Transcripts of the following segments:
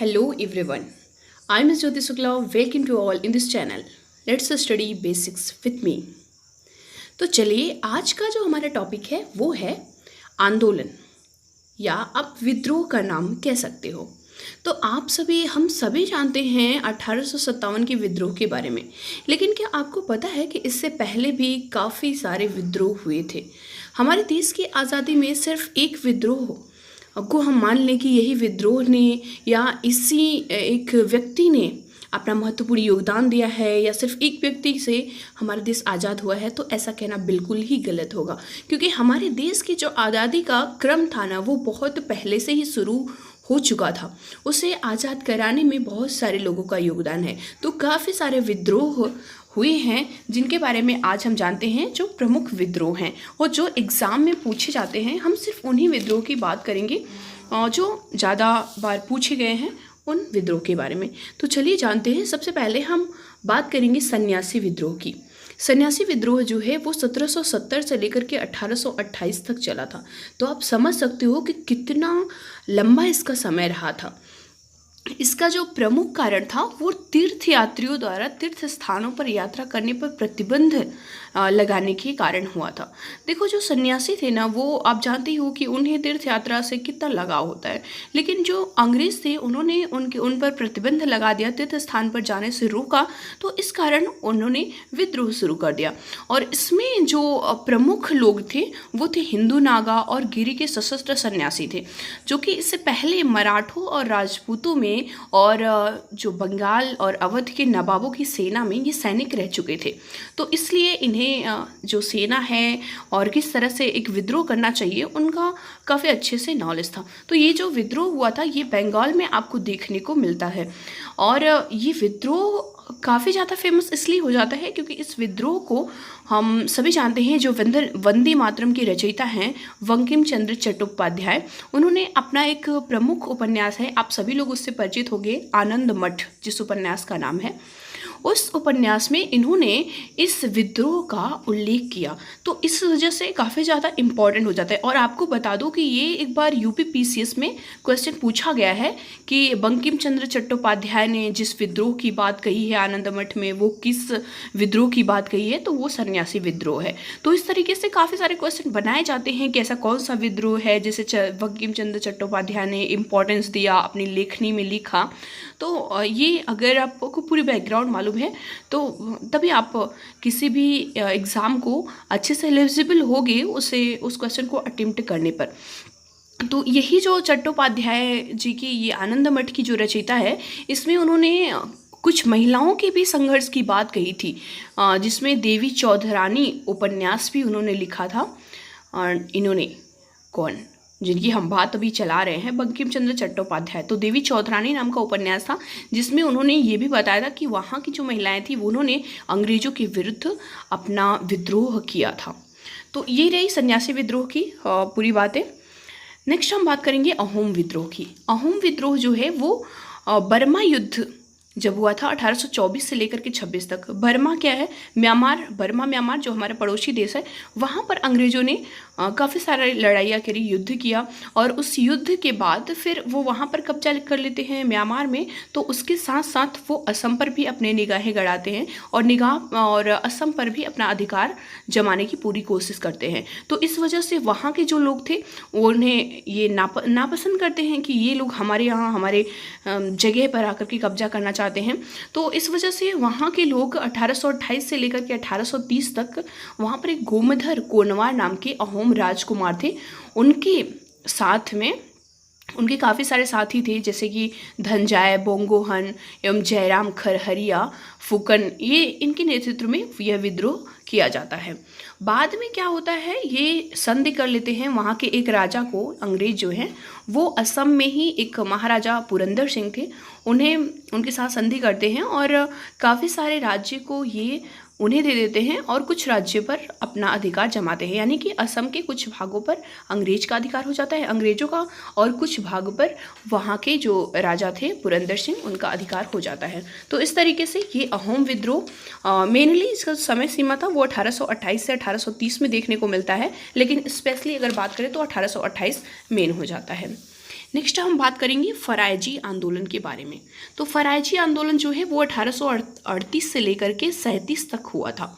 Hello everyone. I'm Ms. Jyoti Sukla. Welcome to all in this channel. Let's study basics with me. तो चलिए आज का जो हमारा टॉपिक है वो है आंदोलन या आप विद्रोह का नाम कह सकते हो। तो आप सभी हम सभी जानते हैं 1857 के विद्रोह के बारे में, लेकिन क्या आपको पता है कि इससे पहले भी काफ़ी सारे विद्रोह हुए थे। हमारे देश की आज़ादी में सिर्फ एक विद्रोह को हम मान लें कि यही विद्रोह ने या इसी एक व्यक्ति ने अपना महत्वपूर्ण योगदान दिया है या सिर्फ एक व्यक्ति से हमारा देश आज़ाद हुआ है, तो ऐसा कहना बिल्कुल ही गलत होगा, क्योंकि हमारे देश की जो आज़ादी का क्रम था ना वो बहुत पहले से ही शुरू हो चुका था। उसे आज़ाद कराने में बहुत सारे लोगों का योगदान है। तो काफ़ी सारे विद्रोह हुए हैं जिनके बारे में आज हम जानते हैं, जो प्रमुख विद्रोह हैं और जो एग्ज़ाम में पूछे जाते हैं। हम सिर्फ उन्हीं विद्रोह की बात करेंगे जो ज़्यादा बार पूछे गए हैं, उन विद्रोह के बारे में। तो चलिए जानते हैं। सबसे पहले हम बात करेंगे सन्यासी विद्रोह की। सन्यासी विद्रोह जो है वो 1770 से लेकर के 1828 तक चला था। तो आप समझ सकते हो कि कितना लंबा इसका समय रहा था। इसका जो प्रमुख कारण था वो तीर्थयात्रियों द्वारा तीर्थ स्थानों पर यात्रा करने पर प्रतिबंध लगाने के कारण हुआ था। देखो, जो सन्यासी थे ना वो आप जानते हो कि उन्हें तीर्थ यात्रा से कितना लगाव होता है, लेकिन जो अंग्रेज थे उन्होंने उन पर प्रतिबंध लगा दिया, तीर्थ स्थान पर जाने से रोका। तो इस कारण उन्होंने विद्रोह शुरू कर दिया। और इसमें जो प्रमुख लोग थे वो थे हिंदू, नागा और गिरी के सशस्त्र सन्यासी थे, जो कि इससे पहले मराठों और राजपूतों में और जो बंगाल और अवध के नवाबों की सेना में ये सैनिक रह चुके थे। तो इसलिए इन्हें जो सेना है और किस तरह से एक विद्रोह करना चाहिए उनका काफ़ी अच्छे से नॉलेज था। तो ये जो विद्रोह हुआ था ये बंगाल में आपको देखने को मिलता है। और ये विद्रोह काफ़ी ज़्यादा फेमस इसलिए हो जाता है क्योंकि इस विद्रोह को हम सभी जानते हैं। जो वंदे मातरम की रचयिता हैं बंकिम चंद्र चट्टोपाध्याय, उन्होंने अपना एक प्रमुख उपन्यास है, आप सभी लोग उससे परिचित होंगे, आनंद मठ जिस उपन्यास का नाम है। उस उपन्यास में इन्होंने इस विद्रोह का उल्लेख किया। तो इस वजह से काफ़ी ज़्यादा इम्पॉर्टेंट हो जाता है। और आपको बता दूं कि ये एक बार यूपीपीसीएस में क्वेश्चन पूछा गया है कि बंकिम चंद्र चट्टोपाध्याय ने जिस विद्रोह की बात कही है आनंद मठ में, वो किस विद्रोह की बात कही है, तो वो सन्यासी विद्रोह है। तो इस तरीके से काफ़ी सारे क्वेश्चन बनाए जाते हैं कि ऐसा कौन सा विद्रोह है जिसे बंकिम चंद्र चट्टोपाध्याय ने इम्पोर्टेंस दिया, अपनी लेखनी में लिखा। तो ये अगर आपको पूरी बैकग्राउंड मालूम है तो तभी आप किसी भी एग्ज़ाम को अच्छे से एलिजिबल होगे उस क्वेश्चन को अटेम्प्ट करने पर। तो यही जो चट्टोपाध्याय जी की ये आनंद मठ की जो रचयिता है, इसमें उन्होंने कुछ महिलाओं के भी संघर्ष की बात कही थी, जिसमें देवी चौधरानी उपन्यास भी उन्होंने लिखा था। और इन्होंने कौन, जिनकी हम बात अभी चला रहे हैं, बंकिम चंद्र चट्टोपाध्याय। तो देवी चौधरानी नाम का उपन्यास था जिसमें उन्होंने ये भी बताया था कि वहाँ की जो महिलाएं थी उन्होंने अंग्रेजों के विरुद्ध अपना विद्रोह किया था। तो ये रही सन्यासी विद्रोह की पूरी बातें। नेक्स्ट हम बात करेंगे अहोम विद्रोह की। अहोम विद्रोह जो है वो बर्मा युद्ध जब हुआ था 1824 से लेकर के 26 तक। बर्मा क्या है? म्यांमार। बर्मा म्यांमार जो हमारा पड़ोसी देश है, वहाँ पर अंग्रेज़ों ने काफ़ी सारा लड़ाइयाँ करी, युद्ध किया। और उस युद्ध के बाद फिर वो वहाँ पर कब्जा कर लेते हैं म्यांमार में। तो उसके साथ साथ वो असम पर भी अपने निगाहें गड़ाते हैं और असम पर भी अपना अधिकार जमाने की पूरी कोशिश करते हैं। तो इस वजह से वहाँ के जो लोग थे उन्हें ये नापसंद करते हैं कि ये लोग हमारे यहाँ हमारे जगह पर आकर के कब्जा करना चाहते हैं। तो इस वजह से वहाँ के लोग 1828 से लेकर के 1830 तक वहाँ पर एक गोमधर कोनवार नाम के अहोम राजकुमार थे। उनके साथ में उनके काफ़ी सारे साथी थे, जैसे कि धनंजय बोंगोहन एवं जयराम खरहरिया फुकन, ये इनके नेतृत्व में यह विद्रोह किया जाता है। बाद में क्या होता है, ये संधि कर लेते हैं वहाँ के एक राजा को। अंग्रेज जो हैं वो असम में ही एक महाराजा पुरंदर सिंह थे, उन्हें उनके साथ संधि करते हैं और काफ़ी सारे राज्य को ये उन्हें दे देते हैं और कुछ राज्य पर अपना अधिकार जमाते हैं। यानी कि असम के कुछ भागों पर अंग्रेज का अधिकार हो जाता है, अंग्रेजों का, और कुछ भाग पर वहाँ के जो राजा थे पुरंदर सिंह, उनका अधिकार हो जाता है। तो इस तरीके से ये अहोम विद्रोह मेनली इसका समय सीमा था वो 1828 से 1830 में देखने को मिलता है, लेकिन स्पेशली अगर बात करें तो 1828 मेन हो जाता है। नेक्स्ट हम बात करेंगे फरायजी आंदोलन के बारे में। तो फरायजी आंदोलन जो है वो 1838 से लेकर के 37 तक हुआ था।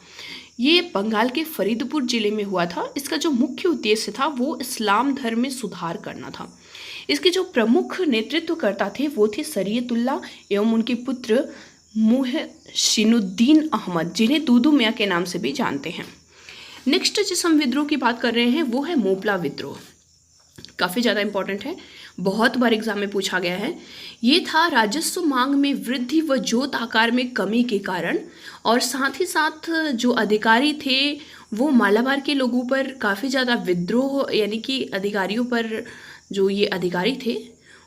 ये बंगाल के फरीदपुर जिले में हुआ था। इसका जो मुख्य उद्देश्य था वो इस्लाम धर्म में सुधार करना था। इसके जो प्रमुख नेतृत्वकर्ता थे वो थे शरीयतुल्लाह एवं उनके पुत्र मुहसिनुद्दीन अहमद, जिन्हें दूदू मियाँ के नाम से भी जानते हैं। नेक्स्ट जिस हम विद्रोह की बात कर रहे हैं वो है मोपला विद्रोह। काफ़ी ज़्यादा इंपॉर्टेंट है, बहुत बार एग्जाम में पूछा गया है। ये था राजस्व मांग में वृद्धि व जोत आकार में कमी के कारण, और साथ ही साथ जो अधिकारी थे वो मालाबार के लोगों पर काफ़ी ज़्यादा विद्रोह, यानी कि अधिकारियों पर जो ये अधिकारी थे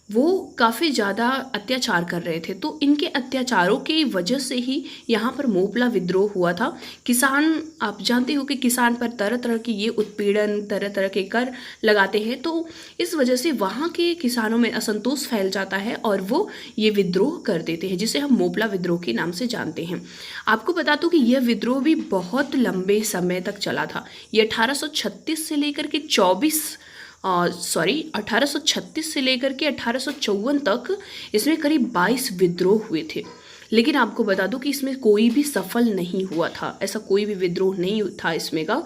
वो काफ़ी ज़्यादा अत्याचार कर रहे थे। तो इनके अत्याचारों की वजह से ही यहाँ पर मोपला विद्रोह हुआ था। किसान, आप जानते हो कि किसान पर तरह तरह की ये उत्पीड़न, तरह तरह के कर लगाते हैं, तो इस वजह से वहाँ के किसानों में असंतोष फैल जाता है और वो ये विद्रोह कर देते हैं, जिसे हम मोपला विद्रोह के नाम से जानते हैं। आपको बता दूँ कि यह विद्रोह भी बहुत लंबे समय तक चला था। ये 1836 से लेकर के 1836 से लेकर के 1854 तक इसमें करीब 22 विद्रोह हुए थे। लेकिन आपको बता दूं कि इसमें कोई भी सफल नहीं हुआ था। ऐसा कोई भी विद्रोह नहीं था इसमें का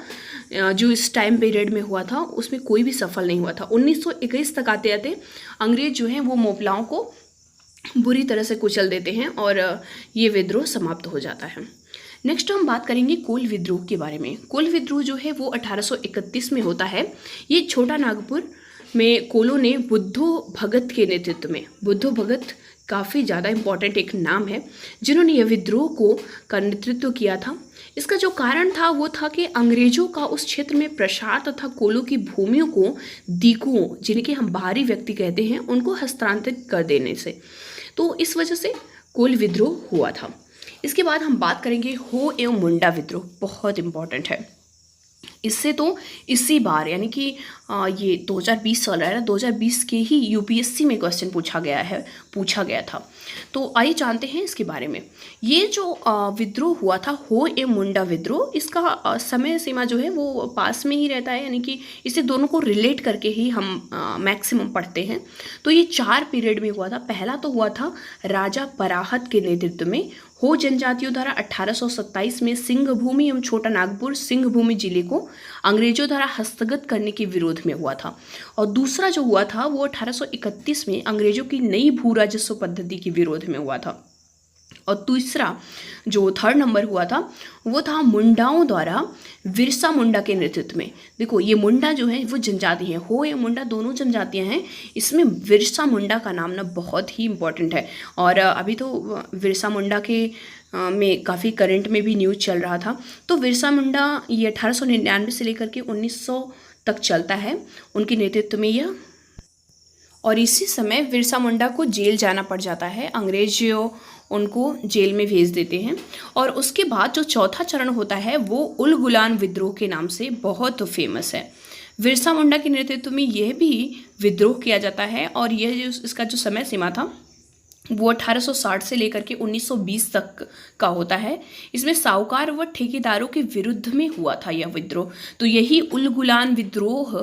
जो इस टाइम पीरियड में हुआ था, उसमें कोई भी सफल नहीं हुआ था। 1921 तक आते आते अंग्रेज जो हैं वो मोपलाओं को बुरी तरह से कुचल देते हैं और ये विद्रोह समाप्त हो जाता है। नेक्स्ट हम बात करेंगे कोल विद्रोह के बारे में। कोल विद्रोह जो है वो 1831 में होता है। ये छोटा नागपुर में कोलों ने बुद्धो भगत के नेतृत्व में, बुद्धो भगत काफ़ी ज़्यादा इम्पॉर्टेंट एक नाम है, जिन्होंने यह विद्रोह का नेतृत्व किया था। इसका जो कारण था वो था कि अंग्रेजों का उस क्षेत्र में प्रसार तथा कोलों की भूमियों को दीकुओं, जिनके हम बाहरी व्यक्ति कहते हैं, उनको हस्तांतरित कर देने से, तो इस वजह से कोल विद्रोह हुआ था। इसके बाद हम बात करेंगे हो एवं मुंडा विद्रोह, बहुत इंपॉर्टेंट है। इससे तो इसी बार यानी कि ये 2020 चल रहा है ना, 2020 के ही यूपीएससी में क्वेश्चन पूछा गया था। तो आइए जानते हैं इसके बारे में। ये जो विद्रोह हुआ था हो एवं मुंडा विद्रोह, इसका समय सीमा जो है वो पास में ही रहता है, यानी कि इसे दोनों को रिलेट करके ही हम मैक्सिमम पढ़ते हैं। तो ये 4 पीरियड में हुआ था। पहला तो हुआ था राजा पराहत के नेतृत्व में। हो जनजातियों द्वारा 1827 में सिंहभूमि एवं छोटा नागपुर सिंहभूमि जिले को अंग्रेजों द्वारा हस्तगत करने के विरोध में हुआ था। और दूसरा जो हुआ था वो 1831 में अंग्रेजों की नई भू राजस्व पद्धति के विरोध में हुआ था। और तीसरा जो 3rd नंबर हुआ था वो था मुंडाओं द्वारा बिरसा मुंडा के नेतृत्व में। देखो ये मुंडा जो है वो जनजाति है, हो या मुंडा दोनों जनजातियां हैं। इसमें बिरसा मुंडा का नाम ना बहुत ही इम्पोर्टेंट है, और अभी तो बिरसा मुंडा के में काफ़ी करंट में भी न्यूज़ चल रहा था। तो बिरसा मुंडा ये 1899 से लेकर के 1900 तक चलता है उनके नेतृत्व में यह। और इसी समय बिरसा मुंडा को जेल जाना पड़ जाता है, अंग्रेज उनको जेल में भेज देते हैं। और उसके बाद जो चौथा चरण होता है वो उल गुलान विद्रोह के नाम से बहुत फेमस है। बिरसा मुंडा के नेतृत्व में यह भी विद्रोह किया जाता है, और यह इसका जो समय सीमा था वो 1860 से लेकर के 1920 तक का होता है। इसमें साहूकार व ठेकेदारों के विरुद्ध में हुआ था यह विद्रोह। तो यही उल गुलान विद्रोह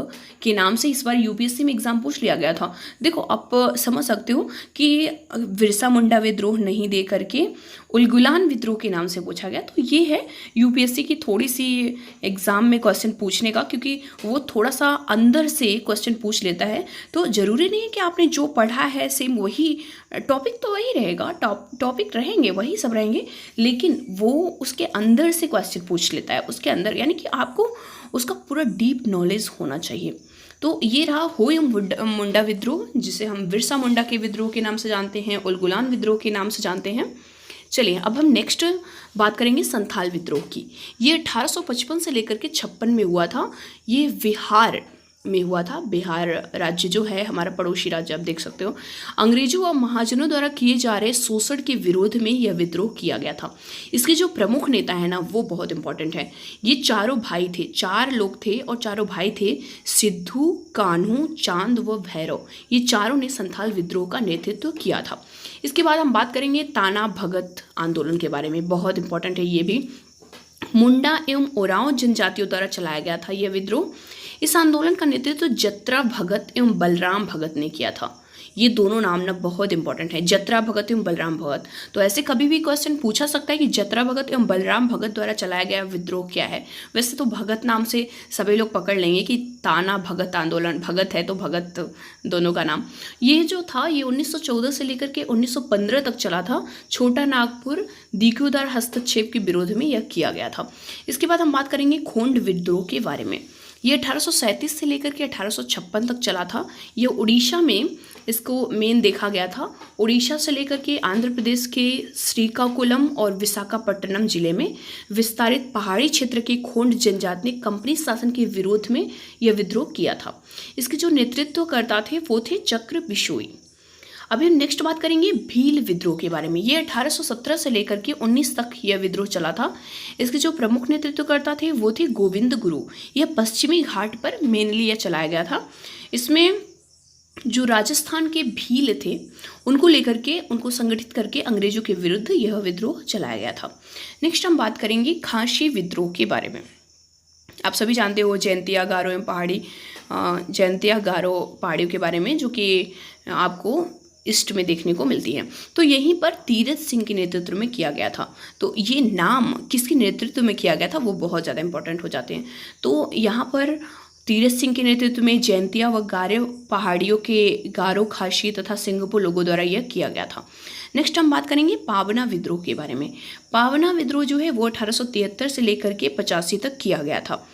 के नाम से इस बार यूपीएससी में एग्जाम पूछ लिया गया था। देखो आप समझ सकते हो कि बिरसा मुंडा विद्रोह नहीं दे करके उल गुलान विद्रोह के नाम से पूछा गया। तो ये है यूपीएससी की थोड़ी सी एग्जाम में क्वेश्चन पूछने का, क्योंकि वो थोड़ा सा अंदर से क्वेश्चन पूछ लेता है। तो ज़रूरी नहीं है कि आपने जो पढ़ा है सेम वही टॉपिक, तो वही रहेगा, टॉपिक रहेंगे वही सब रहेंगे, लेकिन वो उसके अंदर से क्वेश्चन पूछ लेता है, उसके अंदर, यानी कि आपको उसका पूरा डीप नॉलेज होना चाहिए। तो ये रहा हो एवं मुंडा विद्रोह, जिसे हम बिरसा मुंडा के विद्रोह के नाम से जानते हैं, उल गुलान विद्रोह के नाम से जानते हैं। चलिए अब हम नेक्स्ट बात करेंगे संथाल विद्रोह की। ये 1855 से लेकर के 56 में हुआ था। ये बिहार में हुआ था। बिहार राज्य जो है हमारा पड़ोसी राज्य, आप देख सकते हो। अंग्रेजों और महाजनों द्वारा किए जा रहे शोषण के विरोध में यह विद्रोह किया गया था। इसके जो प्रमुख नेता है ना वो बहुत इंपॉर्टेंट है। ये चारों भाई थे, 4 लोग थे और चारों भाई थे, सिद्धू, कान्हू, चांद व भैरव। ये चारों ने संथाल विद्रोह का नेतृत्व किया था। इसके बाद हम बात करेंगे ताना भगत आंदोलन के बारे में, बहुत इंपॉर्टेंट है ये भी। मुंडा एवं ओरांव जनजातियों द्वारा चलाया गया था यह विद्रोह। इस आंदोलन का नेतृत्व जत्रा भगत एवं बलराम भगत ने किया था। ये दोनों नाम ना बहुत इंपॉर्टेंट है, जतरा भगत एवं बलराम भगत। तो ऐसे कभी भी क्वेश्चन पूछा सकता है कि जतरा भगत एवं बलराम भगत द्वारा चलाया गया विद्रोह क्या है। वैसे तो भगत नाम से सभी लोग पकड़ लेंगे कि ताना भगत आंदोलन, भगत है तो भगत दोनों का नाम। ये जो था ये 1914 से लेकर के 1915 तक चला था। छोटा नागपुर दिग्विजय हस्तक्षेप के विरोध में यह किया गया था। इसके बाद हम बात करेंगे खोंड विद्रोह के बारे में। ये 1837 से लेकर के 1856 तक चला था। ये उड़ीसा में इसको मेन देखा गया था। उड़ीसा से लेकर के आंध्र प्रदेश के श्रीकाकुलम और विशाखापट्टनम जिले में विस्तारित पहाड़ी क्षेत्र के खोंड जनजाति ने कंपनी शासन के विरोध में यह विद्रोह किया था। इसके जो नेतृत्वकर्ता थे वो थे चक्र बिशोई। अभी हम नेक्स्ट बात करेंगे भील विद्रोह के बारे में। ये 1817 से लेकर के 19 तक यह विद्रोह चला था। इसके जो प्रमुख नेतृत्वकर्ता थे वो थे गोविंद गुरु। यह पश्चिमी घाट पर मेनली यह चलाया गया था। इसमें जो राजस्थान के भील थे उनको लेकर के, उनको संगठित करके अंग्रेजों के विरुद्ध यह विद्रोह चलाया गया था। नेक्स्ट हम बात करेंगे खासी विद्रोह के बारे में। आप सभी जानते हो जयंतिया गारो एवं जयंतिया गारो पहाड़ियों के बारे में, जो कि आपको ईस्ट में देखने को मिलती है। तो यहीं पर तीरथ सिंह के नेतृत्व में किया गया था। तो ये नाम किसके नेतृत्व में किया गया था वो बहुत ज़्यादा इंपॉर्टेंट हो जाते हैं। तो यहाँ पर तीरथ सिंह के नेतृत्व में जयंतिया व गारो पहाड़ियों के गारो, खासी तथा सिंगपो लोगों द्वारा यह किया गया था। नेक्स्ट हम बात करेंगे पावना विद्रोह के बारे में। पावना विद्रोह जो है वो 1873 से लेकर के 85 तक किया गया था।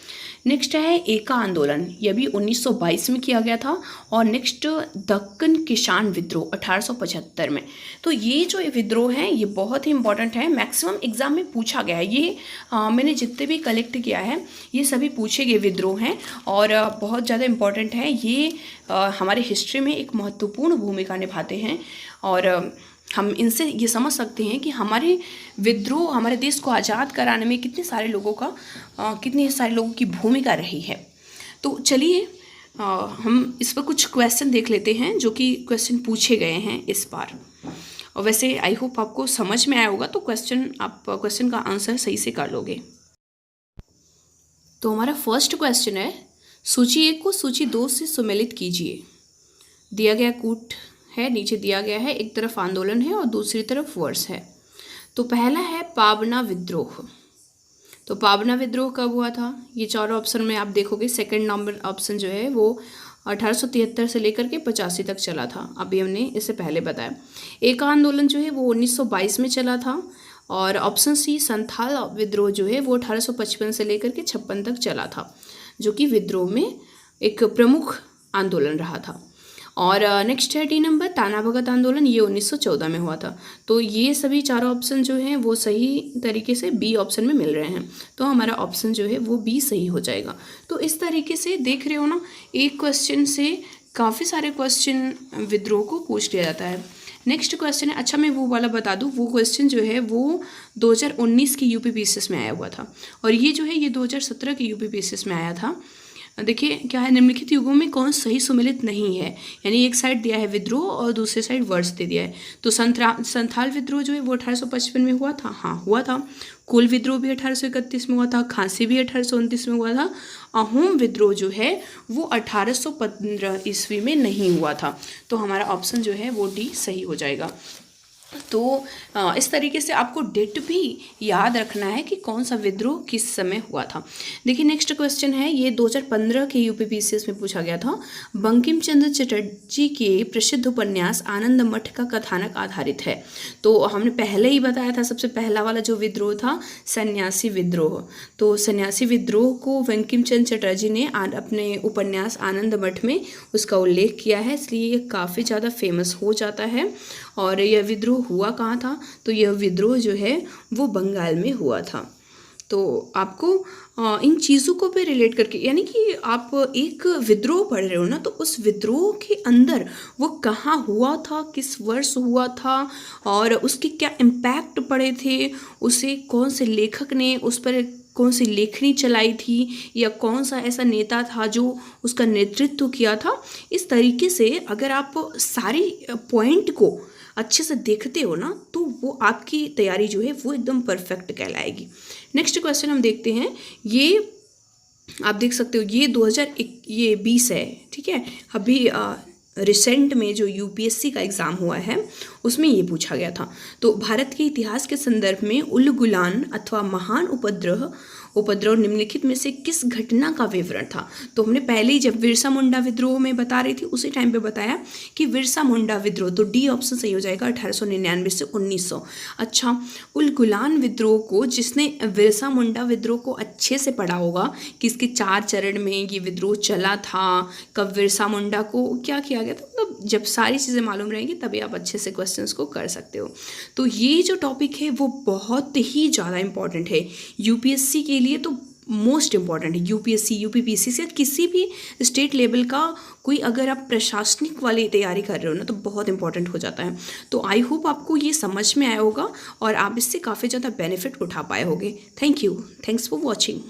नेक्स्ट है एका आंदोलन, यह भी 1922 में किया गया था। और नेक्स्ट दक्कन किसान विद्रोह 1875 में। तो ये जो विद्रोह है ये बहुत ही इंपॉर्टेंट है, मैक्सिमम एग्जाम में पूछा गया है। ये मैंने जितने भी कलेक्ट किया है ये सभी पूछे गए विद्रोह हैं और बहुत ज़्यादा इंपॉर्टेंट है। ये हमारे हिस्ट्री में एक महत्वपूर्ण भूमिका निभाते हैं और हम इनसे ये समझ सकते हैं कि हमारे विद्रोह हमारे देश को आज़ाद कराने में कितने सारे लोगों की भूमिका रही है। तो चलिए हम इस पर कुछ क्वेश्चन देख लेते हैं जो कि क्वेश्चन पूछे गए हैं इस बार। और वैसे आई होप आपको समझ में आया होगा, तो क्वेश्चन का आंसर सही से कर लोगे। तो हमारा फर्स्ट क्वेश्चन है, सूची 1 को सूची 2 से सुमेलित कीजिए। दिया गया कूट है, नीचे दिया गया है, एक तरफ आंदोलन है और दूसरी तरफ वर्ष है। तो पहला है पावना विद्रोह। तो पावना विद्रोह कब हुआ था? ये चारों ऑप्शन में आप देखोगे सेकंड नंबर ऑप्शन जो है वो 1873 से लेकर के 85 तक चला था। अभी हमने इससे पहले बताया। एक आंदोलन जो है वो 1922 में चला था। और ऑप्शन सी संथाल विद्रोह जो है वो 1855 से लेकर के 56 तक चला था, जो कि विद्रोह में एक प्रमुख आंदोलन रहा था। और नेक्स्ट है डी नंबर ताना भगत आंदोलन, ये 1914 में हुआ था। तो ये सभी चारों ऑप्शन जो हैं वो सही तरीके से बी ऑप्शन में मिल रहे हैं। तो हमारा ऑप्शन जो है वो बी सही हो जाएगा। तो इस तरीके से देख रहे हो ना, एक क्वेश्चन से काफ़ी सारे क्वेश्चन विद्रोह को पूछ लिया जाता है। नेक्स्ट क्वेश्चन है, अच्छा मैं वो वाला बता दूँ, वो क्वेश्चन जो है वो 2019 की यूपीपीसीएस में आया हुआ था और ये जो है ये 2017 की यूपीपीसीएस में आया था। देखिए क्या है, निम्नलिखित युगों में कौन सही सुमेलित नहीं है, यानी एक साइड दिया है विद्रोह और दूसरी साइड वर्ष दे दिया है। तो संथाल विद्रोह जो है वो 1855 में हुआ था, हाँ हुआ था। कुल विद्रोह भी 1831 में हुआ था, खांसी भी 1829 में हुआ था। अहोम विद्रोह जो है वो 1815 ईस्वी में नहीं हुआ था। तो हमारा ऑप्शन जो है वो डी सही हो जाएगा। तो इस तरीके से आपको डेट भी याद रखना है कि कौन सा विद्रोह किस समय हुआ था। देखिए नेक्स्ट क्वेश्चन है, ये 2015 के यूपीपीसीएस में पूछा गया था। बंकिम चंद्र चटर्जी के प्रसिद्ध उपन्यास आनंद मठ का कथानक आधारित है। तो हमने पहले ही बताया था, सबसे पहला वाला जो विद्रोह था सन्यासी विद्रोह। तो सन्यासी विद्रोह को बंकिम चंद्र चटर्जी ने अपने उपन्यास आनंद मठ में उसका उल्लेख किया है, इसलिए ये काफ़ी ज़्यादा फेमस हो जाता है। और यह विद्रोह हुआ कहाँ था? तो यह विद्रोह जो है वो बंगाल में हुआ था। तो आपको इन चीज़ों को भी रिलेट करके, यानी कि आप एक विद्रोह पढ़ रहे हो ना, तो उस विद्रोह के अंदर वो कहाँ हुआ था, किस वर्ष हुआ था और उसके क्या इम्पैक्ट पड़े थे, उसे कौन से लेखक ने उस पर कौन सी लेखनी चलाई थी या कौन सा ऐसा नेता था जो उसका नेतृत्व किया था। इस तरीके से अगर आप सारी पॉइंट को अच्छे से देखते हो ना, तो वो आपकी तैयारी जो है वो एकदम परफेक्ट कहलाएगी। नेक्स्ट क्वेश्चन हम देखते हैं, ये आप देख सकते हो ये 2020 है, ठीक है। अभी रिसेंट में जो यूपीएससी का एग्ज़ाम हुआ है उसमें ये पूछा गया था। तो भारत के इतिहास के संदर्भ में उलगुलान अथवा महान उपद्रव निम्नलिखित में से किस घटना का विवरण था। तो हमने पहले ही जब बिरसा मुंडा विद्रोह में बता रही थी उसी टाइम पे बताया कि बिरसा मुंडा विद्रोह, तो डी ऑप्शन सही हो जाएगा 1899 से 1900। अच्छा, उलगुलान विद्रोह को जिसने बिरसा मुंडा विद्रोह को अच्छे से पढ़ा होगा कि इसके 4 चरण में ये विद्रोह चला था, कब बिरसा मुंडा को क्या किया गया था, मतलब जब सारी चीज़ें मालूम रहेंगी तभी आप अच्छे से क्वेश्चंस को कर सकते हो। तो ये जो टॉपिक है वो बहुत ही ज़्यादा इंपॉर्टेंट है यूपीएससी के लिए, तो मोस्ट इम्पॉर्टेंट है। यूपीएससी, यूपीपीसी से किसी भी स्टेट लेवल का कोई अगर आप प्रशासनिक वाली तैयारी कर रहे हो ना तो बहुत इंपॉर्टेंट हो जाता है। तो आई होप आपको ये समझ में आया होगा और आप इससे काफ़ी ज़्यादा बेनिफिट उठा पाए होगे। Thank you, thanks for watching.